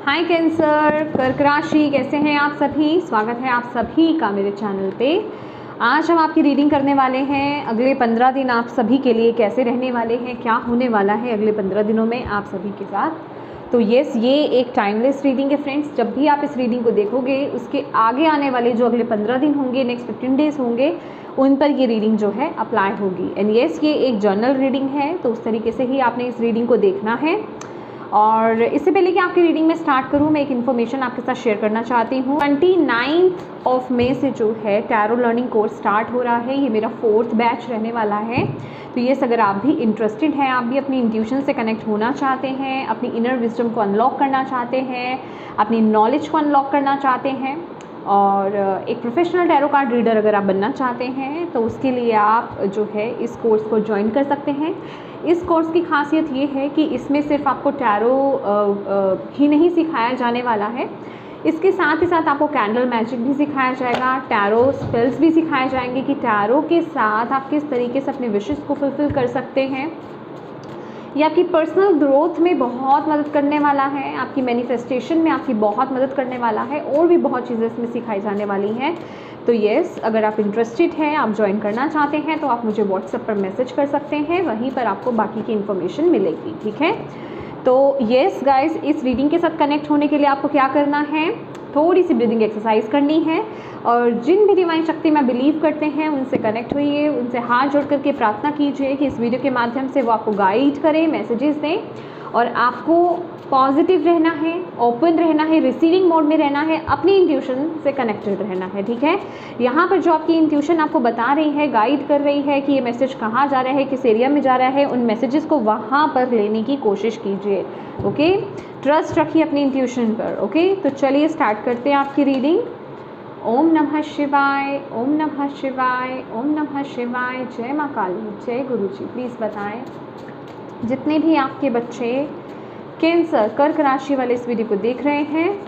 हाय cancer, कर्क राशि, कैसे हैं आप सभी। स्वागत है आप सभी का मेरे चैनल पे। आज हम आपकी रीडिंग करने वाले हैं अगले 15 दिन आप सभी के लिए कैसे रहने वाले हैं, क्या होने वाला है अगले 15 दिनों में आप सभी के साथ। तो यस, ये एक टाइमलेस रीडिंग है फ्रेंड्स। जब भी आप इस रीडिंग को देखोगे उसके आगे आने वाले जो अगले 15 दिन होंगे, नेक्स्ट 15 डेज़ होंगे, उन पर ये रीडिंग जो है अप्लाई होगी। एंड यस, ये एक जर्नल रीडिंग है, तो उस तरीके से ही आपने इस रीडिंग को देखना है। और इससे पहले कि आपकी रीडिंग में स्टार्ट करूं, मैं एक इन्फॉर्मेशन आपके साथ शेयर करना चाहती हूं। 29 मई से जो है टैरो लर्निंग कोर्स स्टार्ट हो रहा है। ये मेरा 4th बैच रहने वाला है। तो ये अगर आप भी इंटरेस्टेड हैं, आप भी अपनी इंट्यूशन से कनेक्ट होना चाहते हैं, अपनी इनर विजडम को अनलॉक करना चाहते हैं, अपनी नॉलेज को अनलॉक करना चाहते हैं और एक प्रोफेशनल टैरो कार्ड रीडर अगर आप बनना चाहते हैं, तो उसके लिए आप जो है इस कोर्स को ज्वाइन कर सकते हैं। इस कोर्स की खासियत ये है कि इसमें सिर्फ आपको टैरो ही नहीं सिखाया जाने वाला है, इसके साथ ही साथ आपको कैंडल मैजिक भी सिखाया जाएगा, टैरो स्पेल्स भी सिखाए जाएंगे कि टैरो के साथ आप किस तरीके से अपने विशेस को फुलफ़िल कर सकते हैं। ये आपकी पर्सनल ग्रोथ में बहुत मदद करने वाला है, आपकी मैनिफेस्टेशन में आपकी बहुत मदद करने वाला है, और भी बहुत चीज़ें इसमें सिखाई जाने वाली हैं। तो येस, अगर आप इंटरेस्टेड हैं, आप ज्वाइन करना चाहते हैं, तो आप मुझे व्हाट्सएप पर मैसेज कर सकते हैं, वहीं पर आपको बाकी की इन्फॉर्मेशन मिलेगी। ठीक है, तो येस गाइस, इस रीडिंग के साथ कनेक्ट होने के लिए आपको क्या करना है, थोड़ी सी ब्रीदिंग एक्सरसाइज करनी है, और जिन भी डिवाइन शक्ति में बिलीव करते हैं उनसे कनेक्ट होइए, उनसे हाथ जोड़ करके प्रार्थना कीजिए कि इस वीडियो के माध्यम से वो आपको गाइड करें, मैसेजेस दें, और आपको पॉजिटिव रहना है, ओपन रहना है, रिसीविंग मोड में रहना है, अपनी इंट्यूशन से कनेक्टेड रहना है। ठीक है, यहाँ पर जो आपकी इंट्यूशन आपको बता रही है, गाइड कर रही है कि ये मैसेज कहाँ जा रहा है, किस एरिया में जा रहा है, उन मैसेजेस को वहाँ पर लेने की कोशिश कीजिए। ओके, ट्रस्ट रखिए अपनी इंट्यूशन पर। ओके, तो चलिए स्टार्ट करते हैं आपकी रीडिंग। ओम नमः शिवाय, ओम नमः शिवाय, ओम नमः शिवाय। जय माँ काली, जय गुरु जी। प्लीज़ बताएं जितने भी आपके बच्चे कैंसर कर्क राशि वाले इस वीडियो को देख रहे हैं,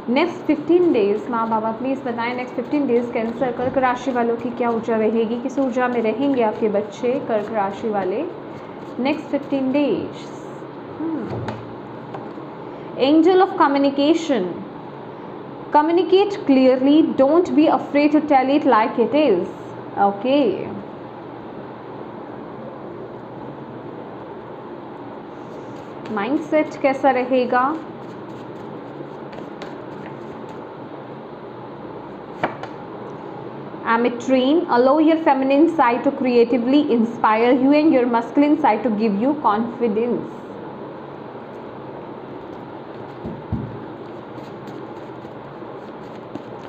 नेक्स्ट 15 डेज़, माँ बाबा प्लीज़ बताएं नेक्स्ट 15 डेज़ कैंसर कर्क राशि वालों की क्या ऊर्जा रहेगी, किस ऊर्जा में रहेंगे आपके बच्चे कर्क राशि वाले next 15 days. Angel of communication, communicate clearly, don't be afraid to tell it like it is. Okay, mindset कैसा रहेगा, Ametrine, allow your feminine side to creatively inspire you and your masculine side to give you confidence.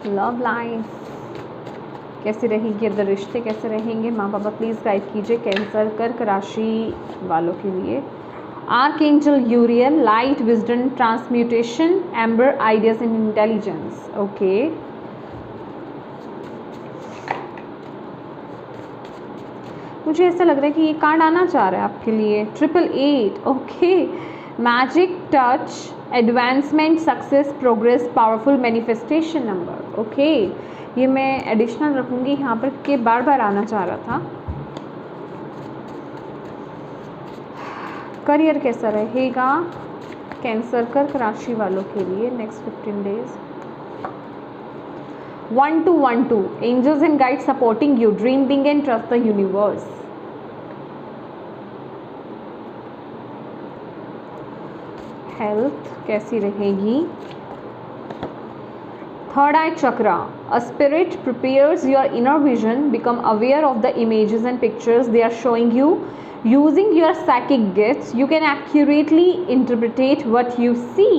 Love life कैसी रहेगी, other रिश्ते कैसे रहेंगे, माँ बाबा please guide कीजिए cancer कर्क राशि वालों के लिए। Archangel यूरियल, light wisdom transmutation, amber ideas and intelligence. Okay, मुझे ऐसा लग रहा है कि ये कार्ड आना चाह रहा है आपके लिए, 888। Okay, magic touch, advancement, success, progress, powerful manifestation number. Okay, ये मैं एडिशनल रखूँगी यहाँ पर कि बार बार आना चाह रहा था। करियर कैसा रहेगा कैंसर कर्क राशि वालों के लिए next 15 days. 1212, angels and guide supporting you, dream big and trust the universe. Health कैसी रहेगी, third eye chakra, a spirit prepares your inner vision, become aware of the images and pictures they are showing you. Using your psychic gifts, you can accurately interpret what you see.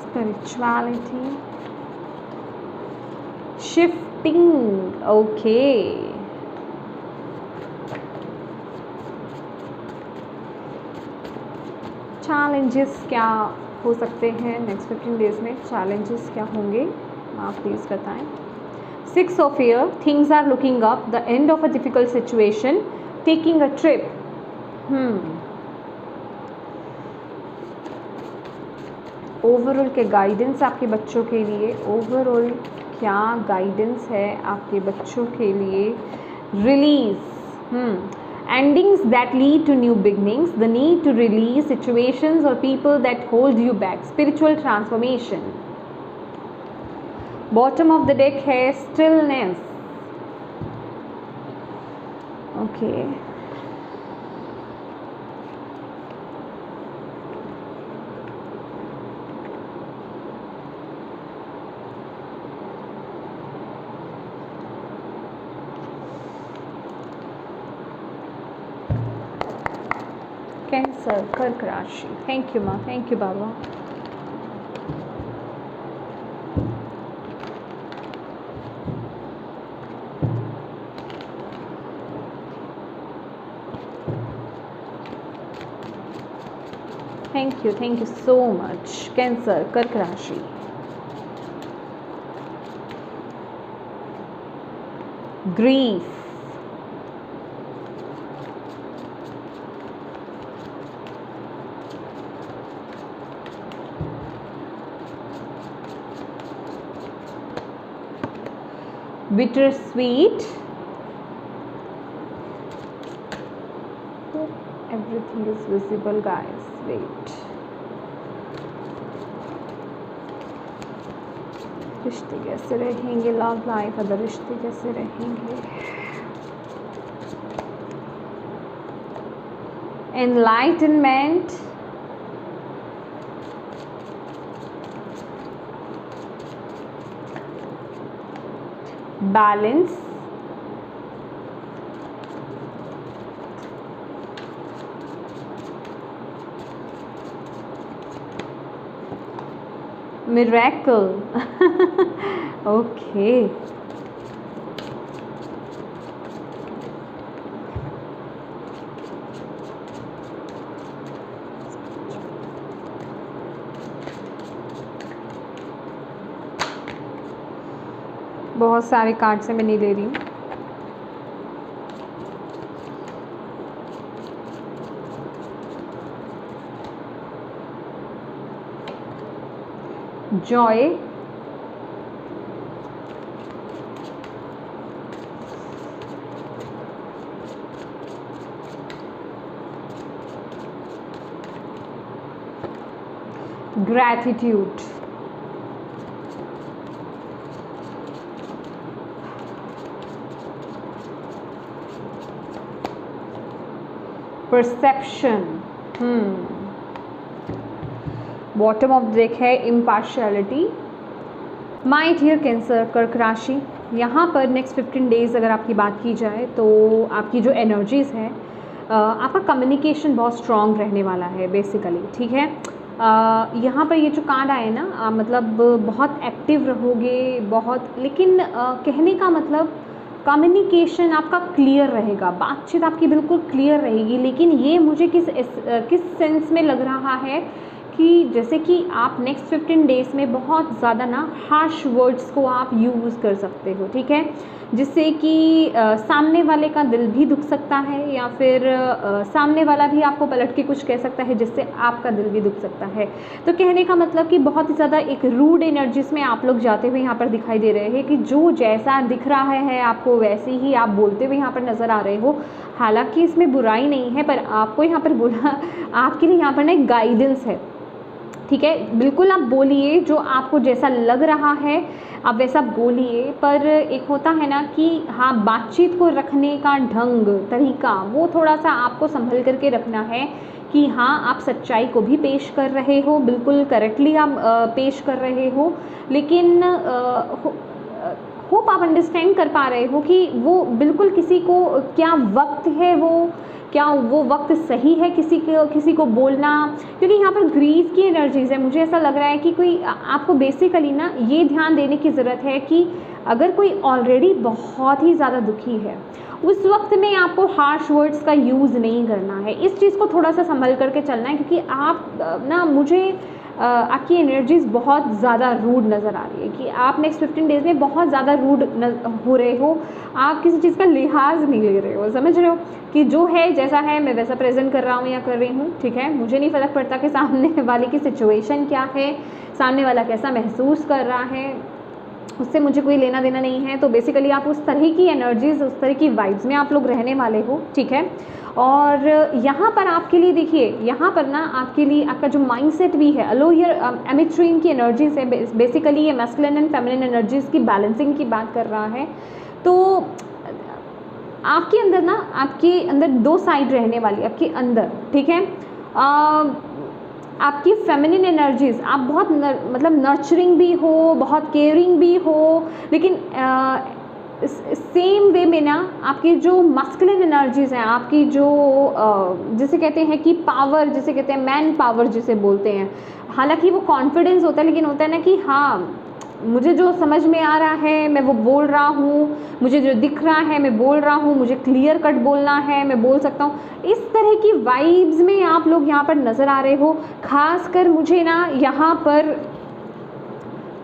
Spirituality, shifting. Okay, challenges क्या हो सकते हैं next 15 days में, challenges क्या होंगे आप please बताएं। 6 of Fear, things are looking up, the end of a difficult situation, taking a trip. Overall के गाइडेंस आपके बच्चों के लिए, ओवरऑल क्या गाइडेंस है आपके बच्चों के लिए, release, endings that lead to new beginnings, the need to release situations or people that hold you back, spiritual transformation. Bottom of the deck है stillness. Okay. कैंसर, कर्क राशि. थैंक यू माँ, thank you Baba. Thank you so much. Cancer, कर्क राशि. Grief, bittersweet. Everything is visible, guys. Wait. रिश्ते कैसे रहेंगे, love life, other रिश्ते कैसे रहेंगे. Enlightenment. Balance. Miracle. Okay. बहुत सारे कार्ड से मैं नहीं ले रही हूँ. Joy, gratitude, perception. Bottom of the deck है इम्पार्शियलिटी. माय डियर कैंसर, कर्क राशि. यहाँ पर नेक्स्ट 15 डेज़ अगर आपकी बात की जाए तो आपकी जो एनर्जीज़ है, आपका कम्युनिकेशन बहुत स्ट्रॉन्ग रहने वाला है बेसिकली. ठीक है. यहाँ पर ये जो कार्ड आए ना, मतलब बहुत एक्टिव रहोगे, बहुत, लेकिन कहने का मतलब कम्युनिकेशन आपका क्लियर रहेगा, बातचीत आपकी बिल्कुल क्लियर रहेगी. लेकिन ये मुझे किस सेंस में लग रहा है कि जैसे कि आप नेक्स्ट 15 डेज़ में बहुत ज़्यादा ना हार्श वर्ड्स को आप यूज़ कर सकते हो. ठीक है. जिससे कि सामने वाले का दिल भी दुख सकता है, या फिर सामने वाला भी आपको पलट के कुछ कह सकता है जिससे आपका दिल भी दुख सकता है. तो कहने का मतलब कि बहुत ही ज़्यादा एक रूड एनर्जीज में आप लोग जाते हुए यहाँ पर दिखाई दे रहे हैं कि जो जैसा दिख रहा है आपको वैसे ही आप बोलते हुए यहाँ पर नज़र आ रहे हो. हालांकि इसमें बुराई नहीं है, पर आपको यहाँ पर बोला, आपके लिए यहाँ पर ना एक गाइडेंस है. ठीक है. बिल्कुल आप बोलिए, जो आपको जैसा लग रहा है आप वैसा बोलिए. पर एक होता है ना कि हाँ, बातचीत को रखने का ढंग, तरीका, वो थोड़ा सा आपको संभल करके रखना है कि हाँ, आप सच्चाई को भी पेश कर रहे हो, बिल्कुल करेक्टली आप पेश कर रहे हो. लेकिन होप आप अंडरस्टैंड कर पा रहे हो कि वो बिल्कुल किसी को क्या वक्त है, क्या वो वक्त सही है किसी को बोलना. क्योंकि यहाँ पर ग्रीफ की एनर्जीज़ है. मुझे ऐसा लग रहा है कि कोई आपको बेसिकली ना ये ध्यान देने की ज़रूरत है कि अगर कोई ऑलरेडी बहुत ही ज़्यादा दुखी है, उस वक्त में आपको हार्श वर्ड्स का यूज़ नहीं करना है. इस चीज़ को थोड़ा सा संभल करके चलना है, क्योंकि आप ना, मुझे आपकी एनर्जीज़ बहुत ज़्यादा रूड नज़र आ रही है कि आप नेक्स्ट 15 डेज़ में बहुत ज़्यादा रूड हो रहे हो. आप किसी चीज़ का लिहाज नहीं ले रहे हो. समझ रहे हो कि जो है जैसा है मैं वैसा प्रेजेंट कर रहा हूँ या कर रही हूँ. ठीक है. मुझे नहीं फ़र्क पड़ता कि सामने वाले की सिचुएशन क्या है, सामने वाला कैसा महसूस कर रहा है. उससे मुझे कोई लेना देना नहीं है। तो बेसिकली आप उस तरह की एनर्जीज़, उस तरह की वाइब्स में आप लोग रहने वाले हो, ठीक है। और यहाँ पर आपके लिए देखिए, यहाँ पर ना आपके लिए आपका जो माइंडसेट भी है, अलोयर एमिट्रीन की एनर्जीज है, बेसिकली ये मैस्कुलिन एंड फेमिनिन एनर्जीज़ की बैलेंसिंग की बात कर रहा है। तो आपके अंदर ना, आपके अंदर दो साइड रहने वाली आपके अंदर, ठीक है। आपकी फेमिनिन एनर्जीज़, आप बहुत मतलब नर्चरिंग भी हो, बहुत केयरिंग भी हो, लेकिन सेम वे में ना आपकी जो मस्कुलिन एनर्जीज़ हैं, आपकी जो जिसे कहते हैं कि पावर, जिसे कहते हैं मैन पावर जिसे बोलते हैं, हालांकि वो कॉन्फिडेंस होता है, लेकिन होता है ना कि हाँ मुझे जो समझ में आ रहा है मैं वो बोल रहा हूँ, मुझे जो दिख रहा है मैं बोल रहा हूँ, मुझे क्लियर कट बोलना है मैं बोल सकता हूँ। इस तरह की वाइब्स में आप लोग यहाँ पर नज़र आ रहे हो। खासकर मुझे ना यहाँ पर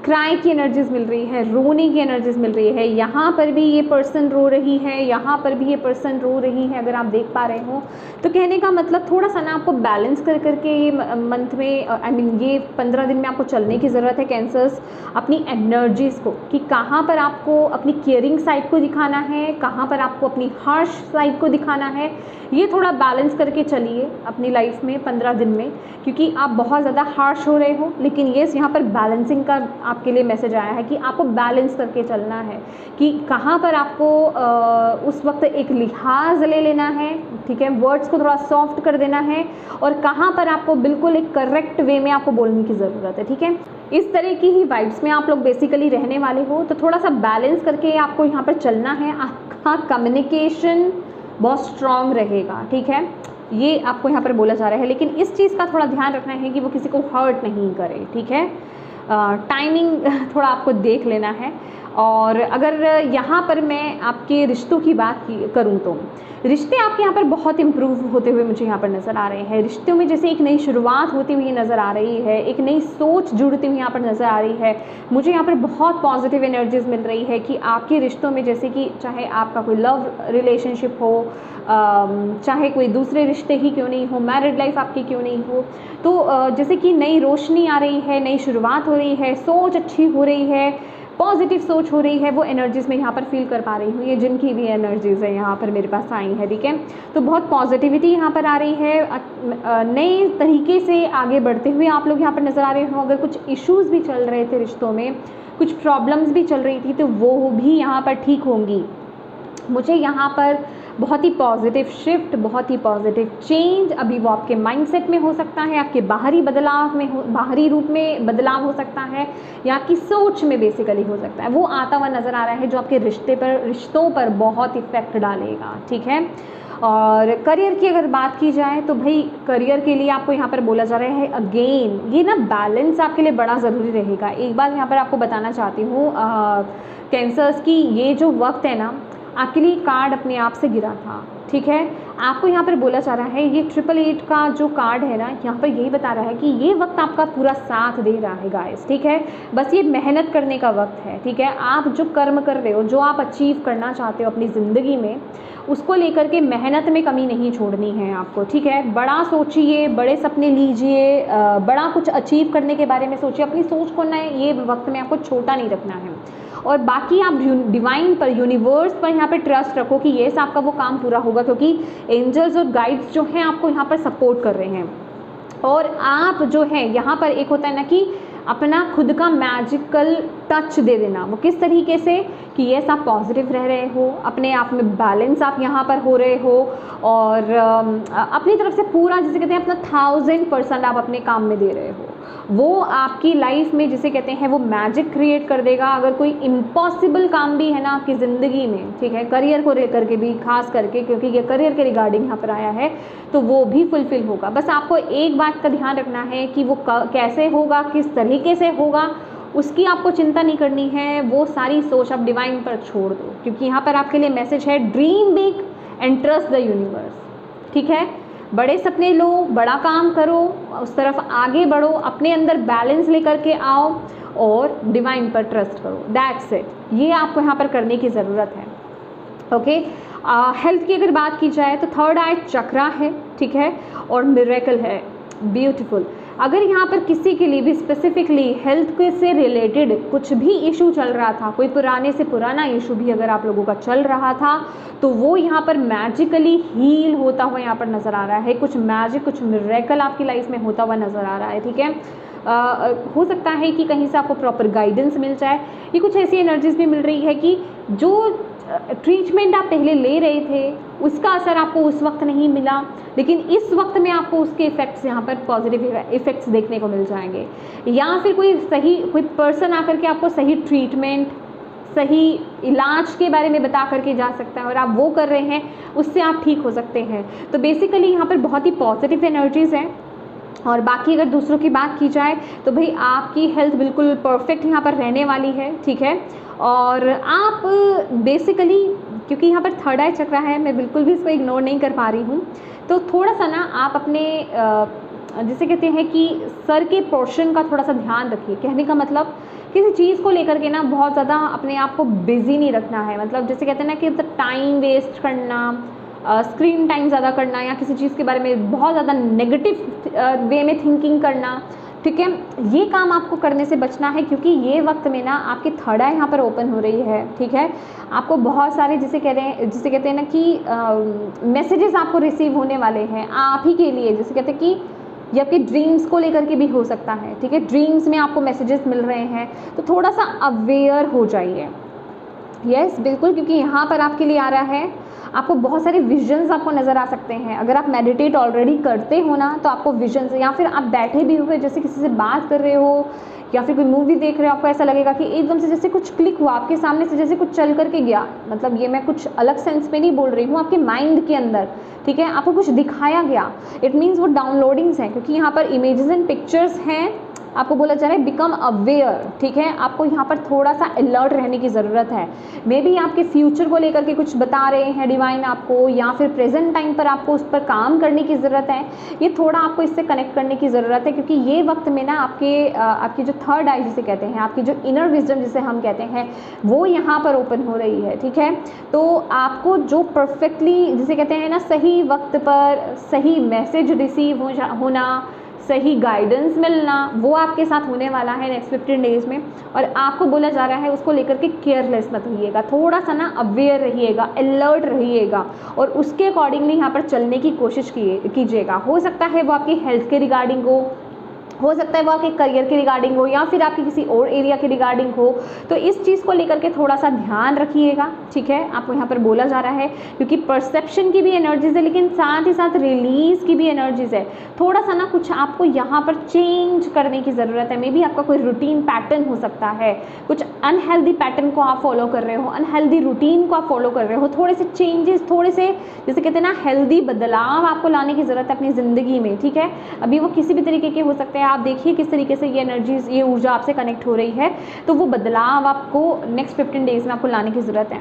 क्राई की एनर्जीज मिल रही है, रोने की एनर्जीज मिल रही है। यहाँ पर भी ये पर्सन रो रही है, यहाँ पर भी ये पर्सन रो रही है, अगर आप देख पा रहे हो। तो कहने का मतलब थोड़ा सा ना आपको बैलेंस कर करके ये मंथ में, आई मीन ये 15 दिन में आपको चलने की ज़रूरत है कैंसर्स, अपनी एनर्जीज़ को, कि कहाँ पर आपको अपनी केयरिंग साइड को दिखाना है, कहाँ पर आपको अपनी हार्श साइड को दिखाना है। ये थोड़ा बैलेंस करके चलिए अपनी लाइफ में 15 दिन में, क्योंकि आप बहुत ज़्यादा हार्श हो रहे हो। लेकिन ये यहाँ पर बैलेंसिंग का आपके लिए मैसेज आया है कि आपको बैलेंस करके चलना है, कि कहाँ पर आपको उस वक्त एक लिहाज ले लेना है, ठीक है, वर्ड्स को थोड़ा सॉफ्ट कर देना है, और कहाँ पर आपको बिल्कुल एक करेक्ट वे में आपको बोलने की ज़रूरत है, ठीक है। इस तरह की ही वाइब्स में आप लोग बेसिकली रहने वाले हो। तो थोड़ा सा बैलेंस करके आपको यहाँ पर चलना है। आपका कम्युनिकेशन बहुत स्ट्रॉन्ग रहेगा, ठीक है, ये आपको यहाँ पर बोला जा रहा है। लेकिन इस चीज़ का थोड़ा ध्यान रखना है कि वो किसी को हर्ट नहीं करे, ठीक है। टाइमिंग थोड़ा आपको देख लेना है। और अगर यहाँ पर मैं आपके रिश्तों की बात करूँ तो रिश्ते आपके यहाँ पर बहुत इम्प्रूव होते हुए मुझे यहाँ पर नज़र आ रहे हैं। रिश्तों में जैसे एक नई शुरुआत होती हुई नज़र आ रही है, एक नई सोच जुड़ती हुई यहाँ पर नज़र आ रही है। मुझे यहाँ पर बहुत पॉजिटिव एनर्जीज मिल रही है कि आपके रिश्तों में, जैसे कि चाहे आपका कोई लव रिलेशनशिप हो, चाहे कोई दूसरे रिश्ते ही क्यों नहीं हो, मैरिड लाइफ आपकी क्यों नहीं हो, तो जैसे कि नई रोशनी आ रही है, नई शुरुआत हो रही है, सोच अच्छी हो रही है, पॉजिटिव सोच हो रही है। वो एनर्जीज़ में यहाँ पर फील कर पा रही हूँ, ये जिनकी भी एनर्जीज़ है यहाँ पर मेरे पास आई है, ठीक है। तो बहुत पॉजिटिविटी यहाँ पर आ रही है, नए तरीके से आगे बढ़ते हुए आप लोग यहाँ पर नज़र आ रहे हो। अगर कुछ इश्यूज़ भी चल रहे थे रिश्तों में, कुछ प्रॉब्लम्स भी चल रही थी, तो वो भी यहाँ पर ठीक होंगी। मुझे यहाँ पर बहुत ही पॉजिटिव शिफ्ट, बहुत ही पॉजिटिव चेंज, अभी वो आपके माइंडसेट में हो सकता है, आपके बाहरी बदलाव में बाहरी रूप में बदलाव हो सकता है, या आपकी सोच में बेसिकली हो सकता है, वो आता हुआ नज़र आ रहा है, जो आपके रिश्तों पर बहुत इफेक्ट डालेगा, ठीक है। और करियर की अगर बात की जाए तो भाई करियर के लिए आपको यहाँ पर बोला जा रहा है अगेन, ये ना बैलेंस आपके लिए बड़ा ज़रूरी रहेगा। एक बात यहाँ पर आपको बताना चाहती हूँ कैंसर्स की, ये जो वक्त है ना आपके लिए कार्ड अपने आप से गिरा था, ठीक है। आपको यहाँ पर बोला जा रहा है, ये 888 का जो कार्ड है ना, यहाँ पर यही बता रहा है कि ये वक्त आपका पूरा साथ दे रहा है गाइस, ठीक है। बस ये मेहनत करने का वक्त है, ठीक है। आप जो कर्म कर रहे हो, जो आप अचीव करना चाहते हो अपनी ज़िंदगी में, उसको लेकर के मेहनत में कमी नहीं छोड़नी है आपको, ठीक है। बड़ा सोचिए, बड़े सपने लीजिए, बड़ा कुछ अचीव करने के बारे में सोचिए। अपनी सोच को ना ये वक्त में आपको छोटा नहीं रखना है। और बाकी आप डिवाइन पर, यूनिवर्स पर यहाँ पर ट्रस्ट रखो कि ये आपका वो काम पूरा होगा, क्योंकि एंजल्स और गाइड्स जो हैं आपको यहाँ पर सपोर्ट कर रहे हैं। और आप जो है यहाँ पर एक होता है ना कि अपना खुद का मैजिकल टच दे देना। वो किस तरीके से कि ये आप पॉजिटिव रह रहे हो, अपने आप में बैलेंस आप यहाँ पर हो रहे हो, और अपनी तरफ से पूरा जिसे कहते हैं अपना 1000% आप अपने काम में दे रहे हो। वो आपकी लाइफ में जिसे कहते हैं वो मैजिक क्रिएट कर देगा। अगर कोई इम्पॉसिबल काम भी है ना आपकी ज़िंदगी में, ठीक है, करियर को लेकर के भी खास करके, क्योंकि ये करियर के रिगार्डिंग यहाँ पर आया है, तो वो भी फुलफिल होगा। बस आपको एक बात का ध्यान रखना है कि वो कैसे होगा, किस तरीके से होगा, उसकी आपको चिंता नहीं करनी है। वो सारी सोच आप डिवाइन पर छोड़ दो, क्योंकि यहाँ पर आपके लिए मैसेज है dream big and trust the universe, ठीक है। बड़े सपने लो, बड़ा काम करो, उस तरफ आगे बढ़ो, अपने अंदर बैलेंस लेकर के आओ और डिवाइन पर ट्रस्ट करो। दैट्स इट, ये आपको यहाँ पर करने की ज़रूरत है, ओके। हेल्थ की अगर बात की जाए तो 3rd आई चक्रा है, ठीक है, और मिरेकल है, ब्यूटीफुल। अगर यहाँ पर किसी के लिए भी स्पेसिफिकली हेल्थ के से रिलेटेड कुछ भी इशू चल रहा था, कोई पुराने से पुराना इशू भी अगर आप लोगों का चल रहा था, तो वो यहाँ पर मैजिकली हील होता हुआ यहाँ पर नज़र आ रहा है। कुछ मैजिक, कुछ मिरेकल आपकी लाइफ में होता हुआ नज़र आ रहा है। ठीक है, हो सकता है कि कहीं से आपको प्रॉपर गाइडेंस मिल जाए। ये कुछ ऐसी एनर्जीज भी मिल रही है कि जो ट्रीटमेंट आप पहले ले रहे थे उसका असर आपको उस वक्त नहीं मिला, लेकिन इस वक्त में आपको उसके इफ़ेक्ट्स यहाँ पर पॉजिटिव इफ़ेक्ट्स देखने को मिल जाएंगे। या फिर कोई पर्सन आकर के आपको सही ट्रीटमेंट, सही इलाज के बारे में बता करके जा सकता है और आप वो कर रहे हैं, उससे आप ठीक हो सकते हैं। तो बेसिकली यहाँ पर बहुत ही पॉजिटिव एनर्जीज़ हैं। और बाकी अगर दूसरों की बात की जाए तो भाई आपकी हेल्थ बिल्कुल परफेक्ट यहाँ पर रहने वाली है। ठीक है, और आप बेसिकली, क्योंकि यहाँ पर थर्ड आई चक्र है, मैं बिल्कुल भी इसको इग्नोर नहीं कर पा रही हूँ, तो थोड़ा सा ना आप अपने जिसे कहते हैं कि सर के पोर्शन का थोड़ा सा ध्यान रखिए। कहने का मतलब किसी चीज़ को लेकर के ना बहुत ज़्यादा अपने आप को बिजी नहीं रखना है। मतलब जैसे कहते हैं ना कि टाइम वेस्ट करना, स्क्रीन टाइम ज़्यादा करना, या किसी चीज़ के बारे में बहुत ज़्यादा नेगेटिव वे में थिंकिंग करना। ठीक है, ये काम आपको करने से बचना है, क्योंकि ये वक्त में ना आपकी थर्ड आई यहाँ पर ओपन हो रही है। ठीक है, आपको बहुत सारे जिसे कहते हैं ना कि मैसेजेस आपको रिसीव होने वाले हैं आप ही के लिए, जिसे कहते हैं कि ये आपके ड्रीम्स को लेकर के भी हो सकता है। ठीक है, ड्रीम्स में आपको मैसेजेस मिल रहे हैं, तो थोड़ा सा अवेयर हो जाइए। यस, बिल्कुल, क्योंकि यहाँ पर आपके लिए आ रहा है, आपको बहुत सारे विजन्स आपको नज़र आ सकते हैं। अगर आप मेडिटेट ऑलरेडी करते हो ना, तो आपको विजन्स, या फिर आप बैठे भी हुए जैसे किसी से बात कर रहे हो या फिर कोई मूवी देख रहे हो, आपको ऐसा लगेगा कि एकदम से जैसे कुछ क्लिक हुआ आपके सामने से, जैसे कुछ चल करके गया। मतलब ये मैं कुछ अलग सेंस में नहीं बोल रही हूँ, आपके माइंड के अंदर, ठीक है, आपको कुछ दिखाया गया। इट मीन्स वो डाउनलोडिंग्स हैं, क्योंकि यहाँ पर इमेजेस एंड पिक्चर्स हैं। आपको बोला जा रहा है बिकम अवेयर। ठीक है, आपको यहाँ पर थोड़ा सा अलर्ट रहने की ज़रूरत है। मे बी आपके फ्यूचर को लेकर के कुछ बता रहे हैं डिवाइन आपको, या फिर प्रेजेंट टाइम पर आपको उस पर काम करने की ज़रूरत है। ये थोड़ा आपको इससे कनेक्ट करने की ज़रूरत है, क्योंकि ये वक्त में ना आपकी जो थर्ड आई जिसे कहते हैं, आपकी जो इनर विजडम जिसे हम कहते हैं, वो यहाँ पर ओपन हो रही है। ठीक है, तो आपको जो परफेक्टली जिसे कहते हैं ना सही वक्त पर सही मैसेज रिसीव होना, सही गाइडेंस मिलना, वो आपके साथ होने वाला है नेक्स्ट 15 डेज़ में। और आपको बोला जा रहा है उसको लेकर के केयरलेस मत रहिएगा, थोड़ा सा ना अवेयर रहिएगा, अलर्ट रहिएगा, और उसके अकॉर्डिंगली यहाँ पर चलने की कोशिश कीजिएगा। हो सकता है वो आपकी हेल्थ के रिगार्डिंग हो सकता है वो आपके करियर के रिगार्डिंग हो, या फिर आपके किसी और एरिया के रिगार्डिंग हो। तो इस चीज़ को लेकर के थोड़ा सा ध्यान रखिएगा। ठीक है, आपको यहाँ पर बोला जा रहा है, क्योंकि परसेप्शन की भी एनर्जीज है, लेकिन साथ ही साथ रिलीज़ की भी एनर्जीज है। थोड़ा सा ना कुछ आपको यहाँ पर चेंज करने की ज़रूरत है। मे बी आपका कोई रूटीन पैटर्न हो सकता है, कुछ अनहेल्दी पैटर्न को आप फॉलो कर रहे हो, अनहेल्दी रूटीन को आप फॉलो कर रहे हो। थोड़े से चेंजेस, थोड़े से जैसे कहते हैं ना हेल्दी बदलाव आपको लाने की ज़रूरत है अपनी ज़िंदगी में। ठीक है, अभी वो किसी भी तरीके के हो सकते हैं। आप देखिए किस तरीके से ये एनर्जीज, ये ऊर्जा आपसे कनेक्ट हो रही है, तो वो बदलाव आपको नेक्स्ट 15 डेज़ में आपको लाने की ज़रूरत है।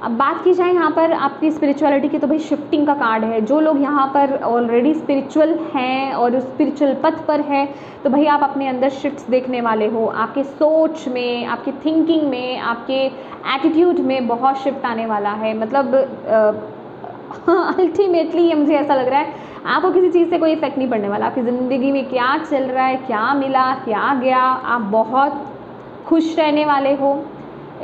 अब बात की जाए यहाँ पर आपकी स्पिरिचुअलिटी की, तो भाई शिफ्टिंग का कार्ड है। जो लोग यहाँ पर ऑलरेडी स्पिरिचुअल हैं और स्पिरिचुअल पथ पर है, तो भाई आप अपने अंदर शिफ्ट्स देखने वाले हो। आपके सोच में, आपकी थिंकिंग में, आपके एटीट्यूड में बहुत शिफ्ट आने वाला है। मतलब अल्टीमेटली ये मुझे ऐसा लग रहा है आपको किसी चीज़ से कोई इफेक्ट नहीं पड़ने वाला। आपकी ज़िंदगी में क्या चल रहा है, क्या मिला, क्या गया, आप बहुत खुश रहने वाले हो।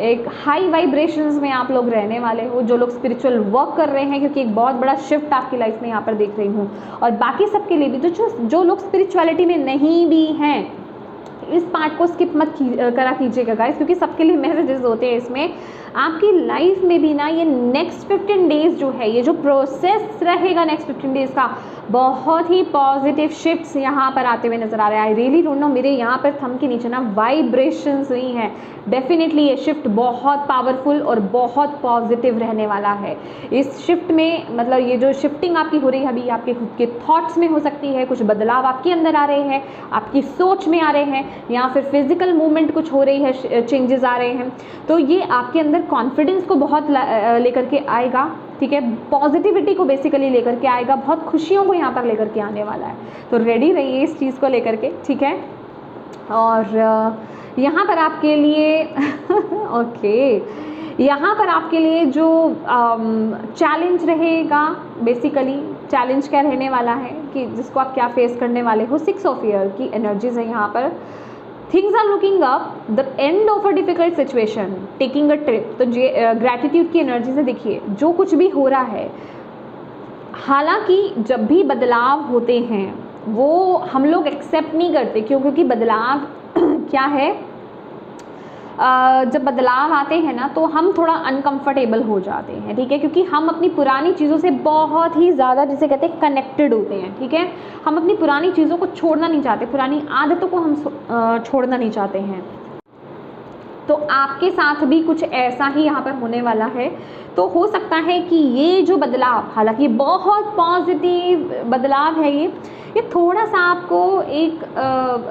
एक हाई वाइब्रेशंस में आप लोग रहने वाले हो, जो लोग स्पिरिचुअल वर्क कर रहे हैं, क्योंकि एक बहुत बड़ा शिफ्ट आपकी लाइफ में यहाँ पर देख रही हूँ। और बाकी सबके लिए भी जो लोग स्पिरिचुअलिटी में नहीं भी हैं, इस पार्ट को स्किप मत करा कीजिएगा गाइस, क्योंकि सबके लिए मैसेजेस होते हैं इसमें। आपकी लाइफ में भी ना ये नेक्स्ट 15 डेज़ जो है, ये जो प्रोसेस रहेगा नेक्स्ट 15 डेज़ का, बहुत ही पॉजिटिव शिफ्ट्स यहाँ पर आते हुए नज़र आ रहे हैं। आई रियली डोंट नो, मेरे यहाँ पर थंब के नीचे ना वाइब्रेशंस नहीं है। डेफिनेटली ये शिफ्ट बहुत पावरफुल और बहुत पॉजिटिव रहने वाला है। इस शिफ्ट में मतलब ये जो शिफ्टिंग आपकी हो रही है अभी, आपके खुद के थॉट्स में हो सकती है, कुछ बदलाव आपके अंदर आ रहे हैं, आपकी सोच में आ रहे हैं, या फिर फिजिकल मूवमेंट कुछ हो रही है, चेंजेस आ रहे हैं। तो ये आपके अंदर कॉन्फिडेंस को बहुत लेकर के आएगा। ठीक है, पॉजिटिविटी को बेसिकली लेकर के आएगा, बहुत खुशियों को यहाँ पर लेकर के आने वाला है। तो रेडी रहिए इस चीज़ को लेकर के। ठीक है, और यहाँ पर आपके लिए ओके, यहाँ पर आपके लिए जो चैलेंज रहेगा बेसिकली, चैलेंज क्या रहने वाला है कि जिसको आप क्या फेस करने वाले हो। 6 ऑफ ईयर की एनर्जीज है यहाँ पर। Things are looking up, the end of a difficult situation, taking a trip. तो ग्रैटिट्यूड की एनर्जी से देखिए जो कुछ भी हो रहा है, हालांकि जब भी बदलाव होते हैं वो हम लोग एक्सेप्ट नहीं करते। क्यों? क्योंकि बदलाव क्या है, जब बदलाव आते हैं ना तो हम थोड़ा अनकंफर्टेबल हो जाते हैं, ठीक है, क्योंकि हम अपनी पुरानी चीज़ों से बहुत ही ज़्यादा, जिसे कहते हैं, कनेक्टेड होते हैं, ठीक है। हम अपनी पुरानी चीज़ों को छोड़ना नहीं चाहते, पुरानी आदतों को हम छोड़ना नहीं चाहते हैं। तो आपके साथ भी कुछ ऐसा ही यहाँ पर होने वाला है। तो हो सकता है कि ये जो बदलाव, हालांकि बहुत पॉजिटिव बदलाव है ये थोड़ा सा आपको एक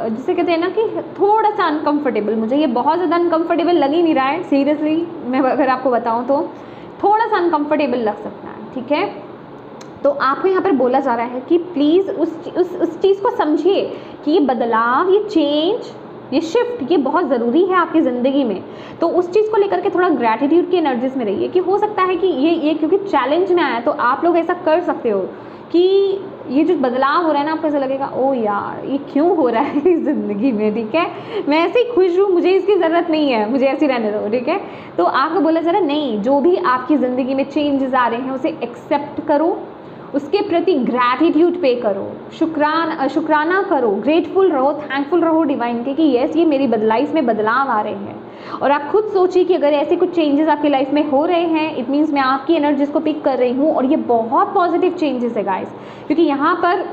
जिसे कहते हैं ना कि थोड़ा सा अनकंफर्टेबल, मुझे ये बहुत ज़्यादा अनकंफर्टेबल लग ही नहीं रहा है सीरियसली, मैं अगर आपको बताऊँ तो थोड़ा सा अनकंफर्टेबल लग सकता है, ठीक है। तो आपको यहाँ पर बोला जा रहा है कि प्लीज़ उस चीज़ को समझिए कि ये बदलाव, ये चेंज, ये शिफ्ट, ये बहुत ज़रूरी है आपकी ज़िंदगी में। तो उस चीज़ को लेकर के थोड़ा ग्रैटिट्यूड की एनर्जीज में रहिए कि हो सकता है कि ये क्योंकि चैलेंज में आया तो आप लोग ऐसा कर सकते हो कि ये जो बदलाव हो रहा है ना, आपको ऐसा लगेगा ओ यार ये क्यों हो रहा है इस ज़िंदगी में, ठीक है, मैं ऐसे ही खुश हूँ, मुझे इसकी ज़रूरत नहीं है, मुझे ऐसे ही रहने दो, ठीक है। तो आपको बोला जा रहा है नहीं, जो भी आपकी ज़िंदगी में चेंजेस आ रहे हैं उसे एक्सेप्ट करो, उसके प्रति ग्रैटिट्यूड पे करो, शुक्राना करो, ग्रेटफुल रहो, थैंकफुल रहो डिवाइन के कि यस ये मेरी लाइफ में बदलाव आ रहे हैं। और आप खुद सोचिए कि अगर ऐसे कुछ चेंजेस आपकी लाइफ में हो रहे हैं, इट मीन्स मैं आपकी एनर्जीज को पिक कर रही हूँ और ये बहुत पॉजिटिव चेंजेस है गाइस। क्योंकि यहाँ पर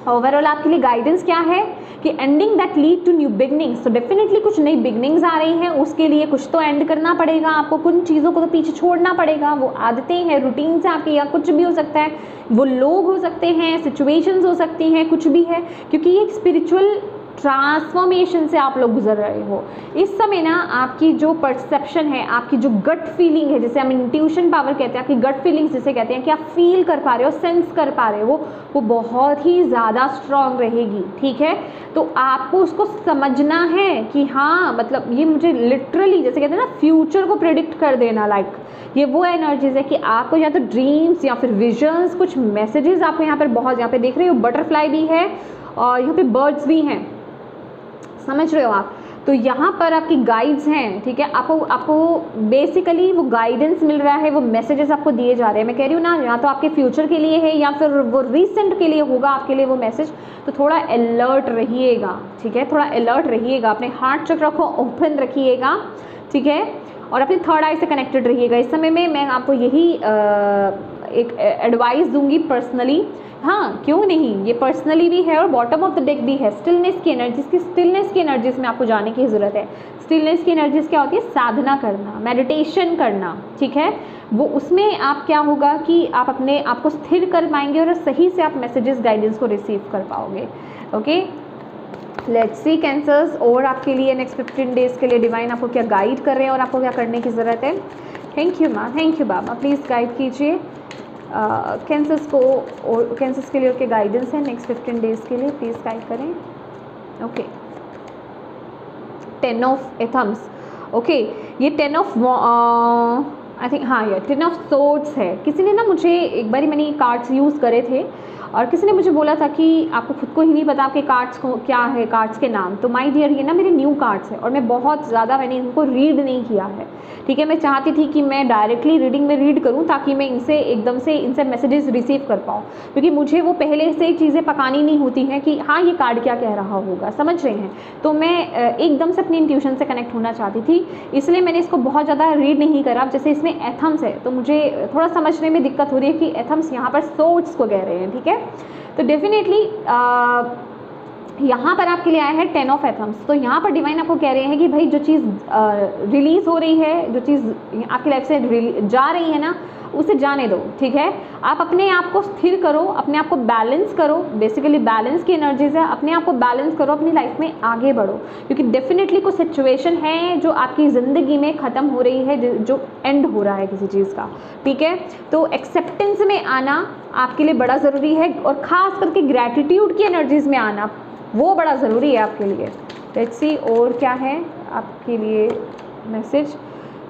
ओवरऑल आपके लिए गाइडेंस क्या है कि ending that lead to new beginnings. तो डेफिनेटली कुछ नई बिगनिंग्स आ रही हैं, उसके लिए कुछ तो एंड करना पड़ेगा आपको, कुछ चीज़ों को तो पीछे छोड़ना पड़ेगा। वो आदतें हैं, रूटीन से आपके, या कुछ भी हो सकता है, वो लोग हो सकते हैं, सिचुएशंस हो सकती हैं, कुछ भी है, क्योंकि ये एक स्पिरिचुअल ट्रांसफॉर्मेशन से आप लोग गुजर रहे हो। इस समय ना आपकी जो परसेप्शन है, आपकी जो गट फीलिंग है, जिसे हम इंट्यूशन पावर कहते हैं, आपकी गट फीलिंग्स जिसे कहते हैं कि आप फील कर पा रहे हो, सेंस कर पा रहे हो, वो बहुत ही ज़्यादा स्ट्रांग रहेगी, ठीक है। तो आपको उसको समझना है कि हाँ मतलब ये मुझे लिटरली, जैसे कहते हैं ना, फ्यूचर को प्रेडिक्ट कर देना, लाइक ये वो एनर्जीज है कि आपको या तो ड्रीम्स या फिर विजन्स, कुछ मैसेजेस आपको यहाँ पर बहुत, यहाँ पे देख रहे हो बटरफ्लाई भी है और यहाँ पे बर्ड्स भी हैं, समझ रहे हो आप। तो यहाँ पर आपकी गाइड्स हैं, ठीक है, आपको बेसिकली वो गाइडेंस मिल रहा है, वो मैसेजेस आपको दिए जा रहे हैं। मैं कह रही हूँ ना, या तो आपके फ्यूचर के लिए है या फिर वो रिसेंट के लिए होगा आपके लिए वो मैसेज। तो थोड़ा अलर्ट रहिएगा, ठीक है, थोड़ा अलर्ट रहिएगा, अपने हार्ट चक्र को ओपन रखिएगा, ठीक है, और अपनी थर्ड आई से कनेक्टेड रहिएगा। इस समय में मैं आपको यही एक एडवाइस दूंगी पर्सनली, हाँ क्यों नहीं, ये पर्सनली भी है और बॉटम ऑफ द डेक भी है। स्टिलनेस की एनर्जीज में आपको जाने की ज़रूरत है। स्टिलनेस की एनर्जीज क्या होती है? साधना करना, मेडिटेशन करना, ठीक है। वो उसमें आप क्या होगा कि आप अपने आप को स्थिर कर पाएंगे और सही से आप मैसेजेस, गाइडेंस को रिसीव कर पाओगे। ओके, लेट्स सी कैंसर्स, और आपके लिए नेक्स्ट 15 डेज के लिए डिवाइन आपको क्या गाइड कर रहे हैं और आपको क्या करने की ज़रूरत है। थैंक यू माँ, thank you Baba, please guide कीजिए कैंसर्स को, और कैंसर्स के लिए उनके गाइडेंस है नेक्स्ट 15 डेज के लिए, प्लीज़ गाइड करें। ओके, 10 ऑफ एथम्स, ओके, ये 10 ऑफ आई थिंक, हाँ ये 10 ऑफ सोर्ड्स है। किसी ने ना मुझे एक बारी, मैंने ये कार्ड्स यूज़ करे थे और किसी ने मुझे बोला था कि आपको खुद को ही नहीं पता आपके कार्ड्स को क्या है, कार्ड्स के नाम। तो माय डियर, ये ना मेरे न्यू कार्ड्स हैं और मैं बहुत ज़्यादा मैंने इनको रीड नहीं किया है, ठीक है। मैं चाहती थी कि मैं डायरेक्टली रीडिंग में रीड करूं ताकि मैं इनसे एकदम से इनसे मैसेजेस रिसीव कर पाऊँ, क्योंकि मुझे वो पहले से चीज़ें पकानी नहीं होती हैं कि हाँ ये कार्ड क्या कह रहा होगा, समझ रहे हैं। तो मैं एकदम से अपनी इंट्यूशन से कनेक्ट होना चाहती थी, इसलिए मैंने इसको बहुत ज़्यादा रीड नहीं करा। जैसे इसमें एथम्स है तो मुझे थोड़ा समझने में दिक्कत हो रही है कि एथम्स यहाँ पर सोर्ड्स को कह रहे हैं, ठीक है। तो डेफिनेटली यहाँ पर आपके लिए आया है 10 ऑफ एथम्स। तो यहाँ पर डिवाइन आपको कह रहे हैं कि भाई जो चीज़ रिलीज़ हो रही है, जो चीज़ आपकी लाइफ से जा रही है ना, उसे जाने दो, ठीक है। आप अपने आप को स्थिर करो, अपने आप को बैलेंस करो, बेसिकली बैलेंस की एनर्जीज है, अपने आप को बैलेंस करो, अपनी लाइफ में आगे बढ़ो, क्योंकि डेफिनेटली कुछ सिचुएशन है जो आपकी ज़िंदगी में ख़त्म हो रही है, जो एंड हो रहा है किसी चीज़ का, ठीक है। तो एक्सेप्टेंस में आना आपके लिए बड़ा ज़रूरी है और ख़ास करके ग्रैटिट्यूड की एनर्जीज़ में आना वो बड़ा ज़रूरी है आपके लिए। लेट्स सी और क्या है आपके लिए मैसेज।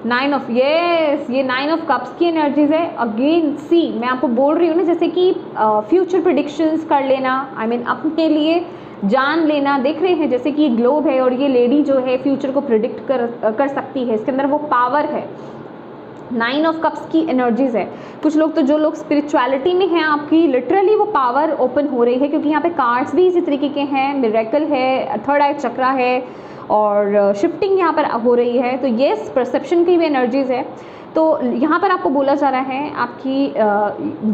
9 ऑफ यस, ये 9 ऑफ कप्स की एनर्जीज है। अगेन सी, मैं आपको बोल रही हूँ ना, जैसे कि फ्यूचर प्रिडिक्शंस कर लेना, आई मीन अपने लिए जान लेना। देख रहे हैं जैसे कि ये ग्लोब है और ये लेडी जो है फ्यूचर को प्रिडिक्ट कर सकती है, इसके अंदर वो पावर है। 9 ऑफ कप्स की एनर्जीज है। कुछ लोग तो, जो लोग स्पिरिचुअलिटी में हैं, आपकी लिटरली वो पावर ओपन हो रही है, क्योंकि यहाँ पे कार्ड्स भी इसी तरीके के हैं। मिरेकल है, थर्ड आई चक्रा है और शिफ्टिंग यहाँ पर हो रही है। तो येस, परसेप्शन की भी एनर्जीज है। तो यहाँ पर आपको बोला जा रहा है आपकी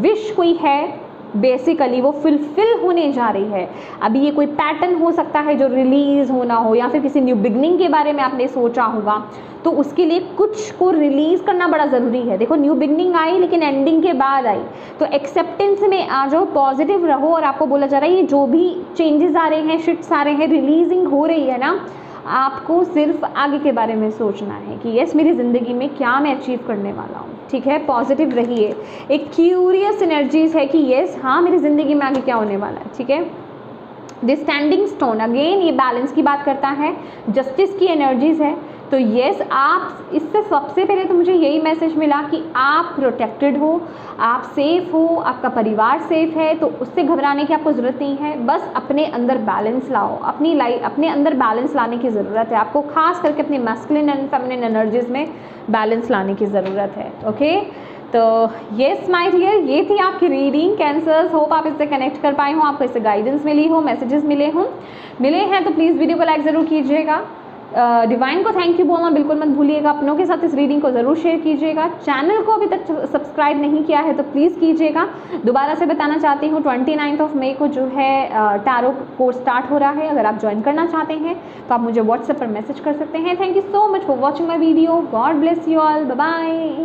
विश कोई है, बेसिकली वो फुलफिल होने जा रही है। अभी ये कोई पैटर्न हो सकता है जो रिलीज़ होना हो, या फिर किसी न्यू बिगनिंग के बारे में आपने सोचा होगा, तो उसके लिए कुछ को रिलीज़ करना बड़ा ज़रूरी है। देखो, न्यू बिगनिंग आई लेकिन एंडिंग के बाद आई, तो एक्सेप्टेंस में आ जाओ, पॉजिटिव रहो। और आपको बोला जा रहा है ये जो भी चेंजेस आ रहे हैं, शिफ्ट्स आ रहे हैं, रिलीजिंग हो रही है ना, आपको सिर्फ आगे के बारे में सोचना है कि यस, मेरी ज़िंदगी में क्या मैं अचीव करने वाला हूँ। ठीक है, पॉजिटिव रहिए। एक क्यूरियस एनर्जीज है कि यस, हाँ, मेरी ज़िंदगी में आगे क्या होने वाला है। ठीक है, दिस स्टैंडिंग स्टोन, अगेन ये बैलेंस की बात करता है, जस्टिस की एनर्जीज है। तो यस, आप इससे सबसे पहले तो मुझे यही मैसेज मिला कि आप प्रोटेक्टेड हो, आप सेफ हो, आपका परिवार सेफ है, तो उससे घबराने की आपको ज़रूरत नहीं है। बस अपने अंदर बैलेंस लाओ, अपनी लाइफ, अपने अंदर बैलेंस लाने की ज़रूरत है आपको, खास करके अपनी मैस्कुलिन एंड फेमिनिन एनर्जीज में बैलेंस लाने की ज़रूरत है। ओके, तो येस माय डियर, ये थी आपकी रीडिंग कैंसर्स। होप आप इससे कनेक्ट कर पाए हो, आपको इससे गाइडेंस मिली हो, मैसेजेस मिले हैं तो प्लीज़ वीडियो को लाइक ज़रूर कीजिएगा। डिवाइन को थैंक यू बोलना बिल्कुल मत भूलिएगा। अपनों के साथ इस रीडिंग को ज़रूर शेयर कीजिएगा। चैनल को अभी तक सब्सक्राइब नहीं किया है तो प्लीज़ कीजिएगा। दोबारा से बताना चाहती हूँ, 29 मई को जो है टैरो कोर्स स्टार्ट हो रहा है। अगर आप ज्वाइन करना चाहते हैं तो आप मुझे व्हाट्सएप पर मैसेज कर सकते हैं। Thank you so much for watching my video. God bless you all, bye bye.